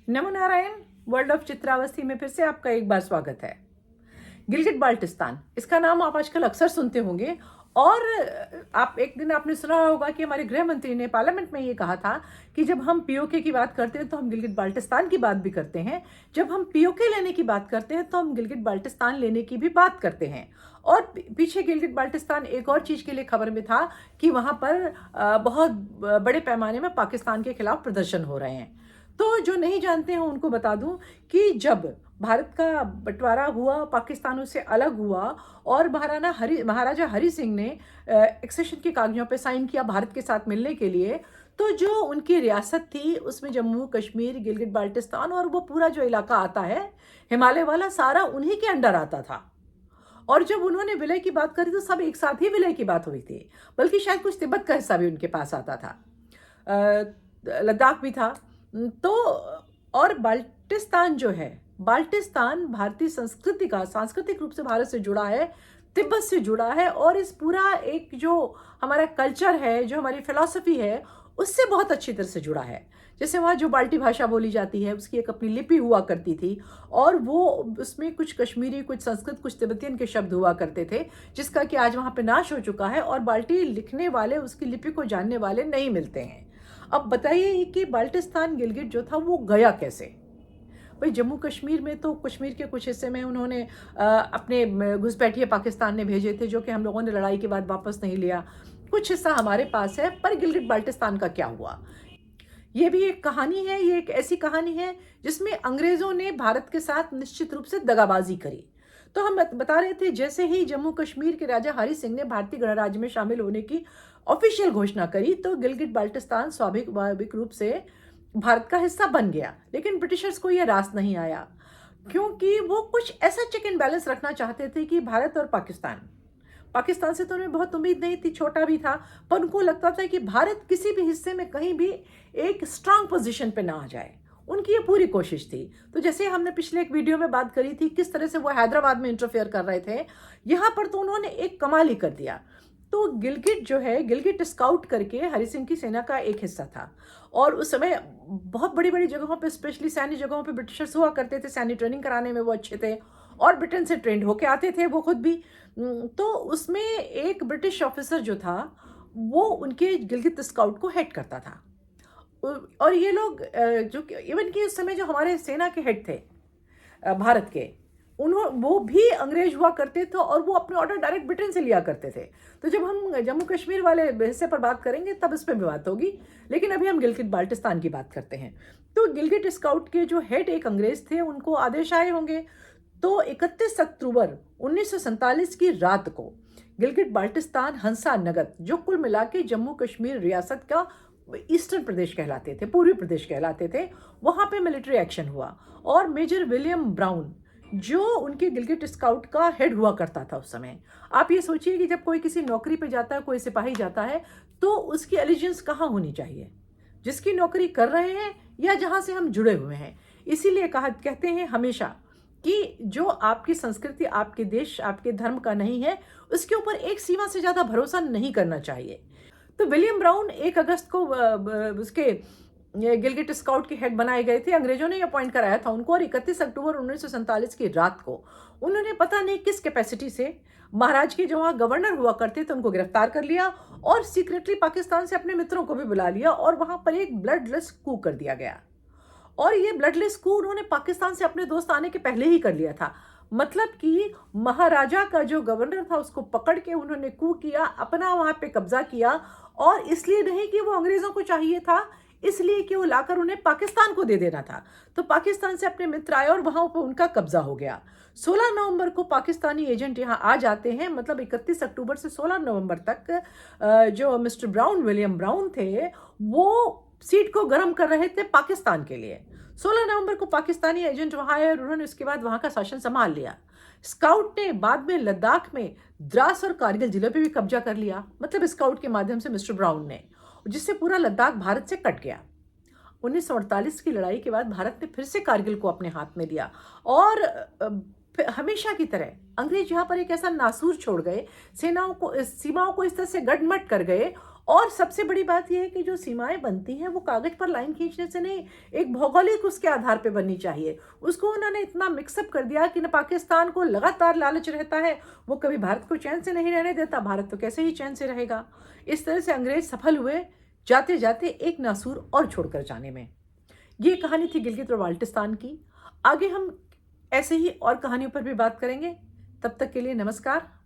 NaMo Narayan. World of चित्रावस्थी में फिर से आपका एक बार स्वागत है। गिलगिट बाल्टिस्तान, इसका नाम आप आजकल अक्सर सुनते होंगे। और आप एक दिन आपने सुना होगा कि हमारे गृह मंत्री ने पार्लियामेंट में ये कहा था कि जब हम पीओके की बात करते हैं तो हम गिलगिट बाल्टिस्तान की बात भी करते हैं, जब हम पीओके लेने की बात करते हैं तो हम गिलगिट बाल्टिस्तान लेने की भी बात करते हैं। और पीछे गिलगिट बाल्टिस्तान एक और चीज़ के लिए खबर में था कि वहाँ पर बहुत बड़े पैमाने में पाकिस्तान के खिलाफ प्रदर्शन हो रहे हैं। तो जो नहीं जानते हैं उनको बता दूं कि जब भारत का बंटवारा हुआ, पाकिस्तान उससे अलग हुआ और महाराजा हरि सिंह ने एक्सेशन के कागजों पे साइन किया भारत के साथ मिलने के लिए, तो जो उनकी रियासत थी उसमें जम्मू कश्मीर, गिलगिट बाल्टिस्तान और वो पूरा जो इलाका आता है हिमालय वाला, सारा उन्हीं के अंडर आता था। और जब उन्होंने विलय की बात करी तो सब एक साथ ही विलय की बात हुई थी, बल्कि शायद कुछ तिब्बत का हिस्सा भी उनके पास आता था, लद्दाख भी था। तो और बाल्टिस्तान जो है, बाल्टिस्तान भारतीय संस्कृति का सांस्कृतिक रूप से भारत से जुड़ा है, तिब्बत से जुड़ा है और इस पूरा एक जो हमारा कल्चर है, जो हमारी फिलॉसफी है, उससे बहुत अच्छी तरह से जुड़ा है। जैसे वहाँ जो बाल्टी भाषा बोली जाती है उसकी एक अपनी लिपि हुआ करती थी और वो उसमें कुछ कश्मीरी, कुछ संस्कृत, कुछ तिब्बतियन के शब्द हुआ करते थे, जिसका कि आज वहाँ पे नाश हो चुका है और बाल्टी लिखने वाले, उसकी लिपि को जानने वाले नहीं मिलते हैं। अब बताइए कि बाल्टिस्तान गिलगिट जो था वो गया कैसे? भाई जम्मू कश्मीर में तो कश्मीर के कुछ हिस्से में उन्होंने अपने घुसपैठिए पाकिस्तान ने भेजे थे, जो कि हम लोगों ने लड़ाई के बाद वापस नहीं लिया। कुछ हिस्सा हमारे पास है, पर गिलगिट बाल्टिस्तान का क्या हुआ? ये भी एक कहानी है। ये एक ऐसी कहानी है जिसमें अंग्रेजों ने भारत के साथ निश्चित रूप से दगाबाजी करी। तो हम बता रहे थे, जैसे ही जम्मू कश्मीर के राजा हरि सिंह ने भारतीय गणराज्य में शामिल होने की ऑफिशियल घोषणा करी तो गिलगिट बाल्टिस्तान स्वाभाविक रूप से भारत का हिस्सा बन गया। लेकिन ब्रिटिशर्स को यह रास नहीं आया, क्योंकि वो कुछ ऐसा चेक एंड बैलेंस रखना चाहते थे कि भारत और पाकिस्तान से तो उन्हें बहुत उम्मीद नहीं थी, छोटा भी था, पर उनको लगता था कि भारत किसी भी हिस्से में कहीं भी एक स्ट्रांग पोजीशन पे ना आ जाए। उनकी ये पूरी कोशिश थी। तो जैसे हमने पिछले एक वीडियो में बात करी थी किस तरह से वो हैदराबाद में इंटरफेयर कर रहे थे, यहाँ पर तो उन्होंने एक कमाल ही कर दिया। तो गिलगिट जो है, गिलगिट स्काउट करके हरि सिंह की सेना का एक हिस्सा था और उस समय बहुत बड़ी बड़ी जगहों पे, स्पेशली सैन्य जगहों पे ब्रिटिशर्स हुआ करते थे। सैन्य ट्रेनिंग कराने में वो अच्छे थे और ब्रिटेन से ट्रेंड होके आते थे वो खुद भी। तो उसमें एक ब्रिटिश ऑफिसर जो था वो उनके गिलगित स्काउट को हेड करता था। और ये लोग जो इवन कि उस समय जो हमारे सेना के हेड थे भारत के, वो भी अंग्रेज हुआ करते थे और वो अपने ऑर्डर डायरेक्ट ब्रिटेन से लिया करते थे। तो जब हम जम्मू कश्मीर वाले हिस्से पर बात करेंगे तब इस पर भी बात होगी, लेकिन अभी हम गिलगिट बाल्टिस्तान की बात करते हैं। तो गिलगिट स्काउट के जो हेड एक अंग्रेज थे, उनको आदेश आए होंगे। तो 31 अक्टूबर 1947 की रात को गिलगिट बाल्टिस्तान, हंसा नगद, जो कुल मिला के जम्मू कश्मीर रियासत का ईस्टर्न प्रदेश कहलाते थे, पूर्वी प्रदेश कहलाते थे, वहाँ पे मिलिट्री एक्शन हुआ। और मेजर विलियम ब्राउन, जो उनके गिलगिट स्काउट का हेड हुआ करता था उस समय। आप ये सोचिए कि जब कोई किसी नौकरी पे जाता है, कोई सिपाही जाता है, तो उसकी एलिजेंस कहाँ होनी चाहिए? जिसकी नौकरी कर रहे हैं या जहाँ से हम जुड़े हुए हैं। इसीलिए कहते हैं हमेशा कि जो आपकी संस्कृति, आपके देश, आपके धर्म का नहीं है, उसके ऊपर एक सीमा से ज़्यादा भरोसा नहीं करना चाहिए। तो विलियम ब्राउन 1 अगस्त को उसके गिलगिट स्काउट के हेड बनाए गए थे। अंग्रेजों ने अपॉइंट कराया था उनको और 31 अक्टूबर 1947 की रात को उन्होंने पता नहीं किस कैपेसिटी से महाराज के जो वहाँ गवर्नर हुआ करते थे उनको गिरफ्तार कर लिया और सीक्रेटली पाकिस्तान से अपने मित्रों को भी बुला लिया और वहाँ पर एक ब्लडलेस कू कर दिया गया। और ये ब्लडलेस कू उन्होंने पाकिस्तान से अपने दोस्त आने के पहले ही कर लिया था। मतलब कि महाराजा का जो गवर्नर था उसको पकड़ के उन्होंने कू किया, अपना वहां पे कब्जा किया। और इसलिए नहीं कि वो अंग्रेजों को चाहिए था, इसलिए कि वो लाकर उन्हें पाकिस्तान को दे देना था। तो पाकिस्तान से अपने मित्र आए और वहां पर उनका कब्जा हो गया। 16 नवंबर को पाकिस्तानी एजेंट यहाँ आ जाते हैं। मतलब 31 अक्टूबर से 16 नवंबर तक जो मिस्टर ब्राउन, विलियम ब्राउन थे, वो सीट को गर्म कर रहे थे पाकिस्तान के लिए। 16 नवंबर को पाकिस्तानी एजेंट वहां आए और उन्होंने उसके बाद वहां का शासन संभाल लिया। स्काउट ने बाद में लद्दाख में द्रास और कारगिल जिले पे भी कब्जा कर लिया, मतलब स्काउट के माध्यम से मिस्टर ब्राउन ने, जिससे पूरा लद्दाख भारत से कट गया। 1948 की लड़ाई के बाद भारत ने फिर से कारगिल को अपने हाथ में लिया और हमेशा की तरह अंग्रेज यहाँ पर एक ऐसा नासूर छोड़ गए, सीमाओं को इस तरह से गडमट कर गए और सबसे बड़ी बात यह है कि जो सीमाएं बनती हैं वो कागज पर लाइन खींचने से नहीं, एक भौगोलिक उसके आधार पे बननी चाहिए। उसको उन्होंने इतना मिक्सअप कर दिया कि न पाकिस्तान को लगातार लालच रहता है, वो कभी भारत को चैन से नहीं रहने देता, भारत तो कैसे ही चैन से रहेगा। इस तरह से अंग्रेज सफल हुए जाते जाते एक नासूर और छोड़कर जाने में। ये कहानी थी गिलगित और बाल्टिस्तान की। आगे हम ऐसे ही और कहानियों पर भी बात करेंगे। तब तक के लिए नमस्कार।